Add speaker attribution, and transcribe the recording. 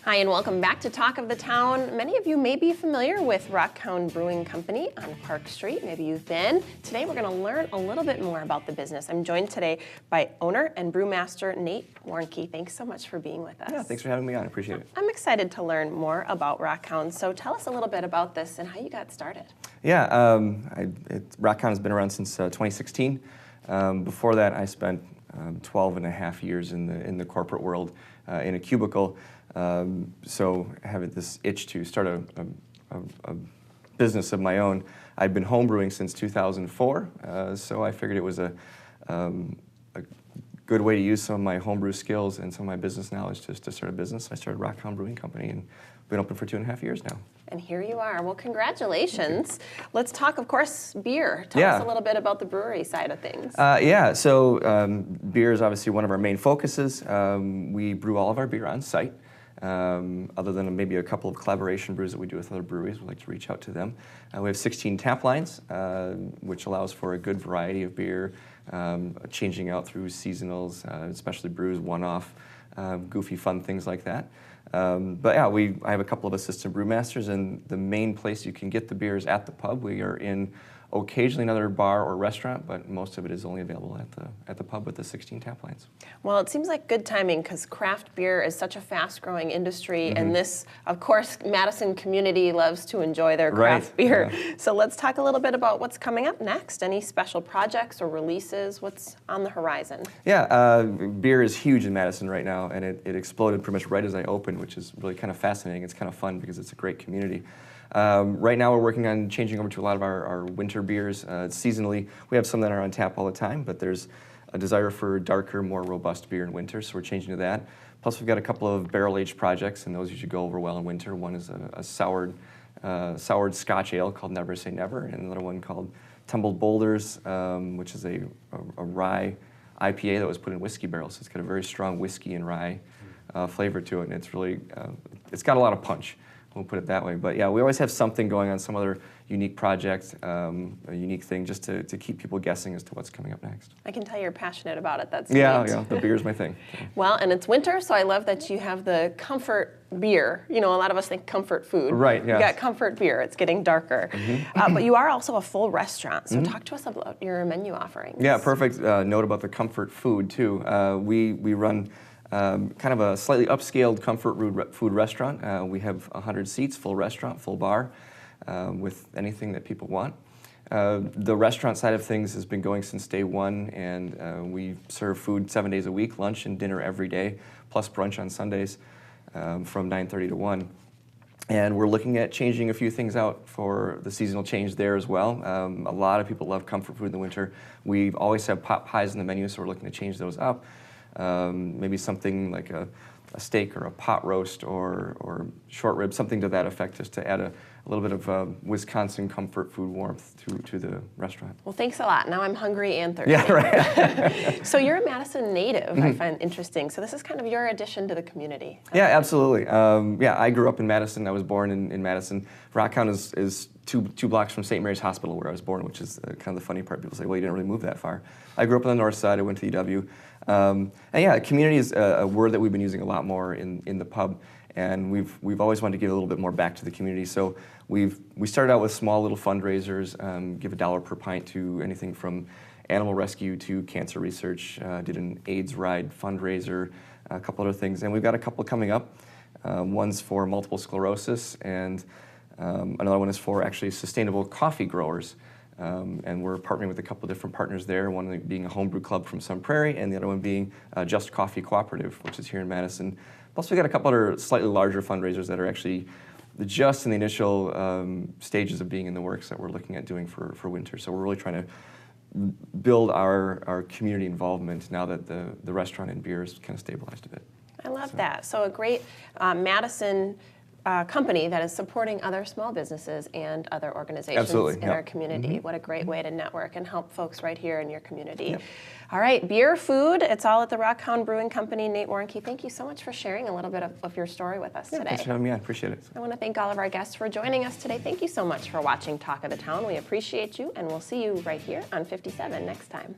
Speaker 1: Hi, and welcome back to Talk of the Town. Many of you may be familiar with Rockhound Brewing Company on Park Street. Maybe you've been. Today we're going to learn a little bit more about the business. I'm joined today by owner and brewmaster Nate Warnke. Thanks so much for being with us.
Speaker 2: Yeah, thanks for having me on. I appreciate it.
Speaker 1: I'm excited to learn more about Rockhound. So tell us a little bit about this and how you got started.
Speaker 2: Yeah, Rockhound has been around since 2016. Before that, I spent 12 and a half years in the corporate world in a cubicle. So having this itch to start a business of my own. I'd been homebrewing since 2004, so I figured it was a good way to use some of my homebrew skills and some of my business knowledge to start a business. I started Rockhound Brewing Company and been open for 2.5 years now.
Speaker 1: And here you are. Well, congratulations. Let's talk, of course, beer. Tell us a little bit about the brewery side of things.
Speaker 2: So beer is obviously one of our main focuses. We brew all of our beer on site. Other than maybe a couple of collaboration brews that we do with other breweries, we'd like to reach out to them. We have 16 tap lines, which allows for a good variety of beer, changing out through seasonals, especially brews, one-off, goofy, fun things like that. But yeah, I have a couple of assistant brewmasters, and the main place you can get the beer is at the pub. We are in occasionally another bar or restaurant, but most of it is only available at the pub with the 16 tap lines.
Speaker 1: Well, it seems like good timing because craft beer is such a fast-growing industry, and this, of course, Madison community loves to enjoy their craft beer. Yeah. So let's talk a little bit about what's coming up next. Any special projects or releases? What's on the horizon?
Speaker 2: Yeah, beer is huge in Madison right now, and it exploded pretty much right as I opened, which is really kind of fascinating. It's kind of fun because it's a great community. Right now we're working on changing over to a lot of our winter beers. Seasonally, we have some that are on tap all the time, but there's a desire for darker, more robust beer in winter, so we're changing to that. Plus we've got a couple of barrel-aged projects, and those usually go over well in winter. One is a soured Scotch ale called Never Say Never, and another one called Tumbled Boulders, which is a rye IPA that was put in whiskey barrels. So it's got a very strong whiskey and rye flavor to it, and it's really, it's got a lot of punch. We'll put it that way. But yeah, we always have something going on, some other unique project, a unique thing, just to keep people guessing as to what's coming up next.
Speaker 1: I can tell you're passionate about it. That's
Speaker 2: yeah,
Speaker 1: neat.
Speaker 2: Yeah, the beer's my thing.
Speaker 1: Well, and it's winter, so I love that you have the comfort beer. You know, a lot of us think comfort food.
Speaker 2: Right, yeah.
Speaker 1: You got comfort beer. It's getting darker. But you are also a full restaurant, so talk to us about your menu offerings.
Speaker 2: Yeah, perfect note about the comfort food, too. We run kind of a slightly upscaled comfort food restaurant. We have 100 seats, full restaurant, full bar, with anything that people want. The restaurant side of things has been going since day one, and we serve food 7 days a week, lunch and dinner every day, plus brunch on Sundays from 9:30 to 1. And we're looking at changing a few things out for the seasonal change there as well. A lot of people love comfort food in the winter. We've always had pot pies in the menu, so we're looking to change those up. Maybe something like a steak or a pot roast or short rib, something to that effect, just to add a little bit of Wisconsin comfort food warmth to the restaurant.
Speaker 1: Well, thanks a lot. Now I'm hungry and thirsty.
Speaker 2: Yeah, right.
Speaker 1: So you're a Madison native, I find interesting. So this is kind of your addition to the community.
Speaker 2: Yeah, absolutely. Yeah, I grew up in Madison. I was born in Madison. Rockhound is two blocks from St. Mary's Hospital, where I was born, which is kind of the funny part. People say, well, you didn't really move that far. I grew up on the north side. I went to UW. And yeah, community is a word that we've been using a lot more in the pub, and we've always wanted to give a little bit more back to the community. So we started out with small little fundraisers, give $1 per pint to anything from animal rescue to cancer research. Did an AIDS ride fundraiser, a couple other things, and we've got a couple coming up. One's for multiple sclerosis, and another one is for actually sustainable coffee growers. And we're partnering with a couple different partners there, one being a homebrew club from Sun Prairie, and the other one being Just Coffee Cooperative, which is here in Madison. Plus, we got a couple other slightly larger fundraisers that are actually just in the initial stages of being in the works that we're looking at doing for winter. So we're really trying to build our community involvement now that the restaurant and beer is kind of stabilized a bit.
Speaker 1: I love that. So a great Madison company that is supporting other small businesses and other organizations in our community. What a great way to network and help folks right here in your community. All right, beer, food, it's all at the Rockhound Brewing Company. Nate Warnke, thank you so much for sharing a little bit of your story with us today.
Speaker 2: Thanks for having me on. I appreciate it.
Speaker 1: I want to thank all of our guests for joining us today. Thank you so much for watching Talk of the Town. We appreciate you, and we'll see you right here on 57 next time.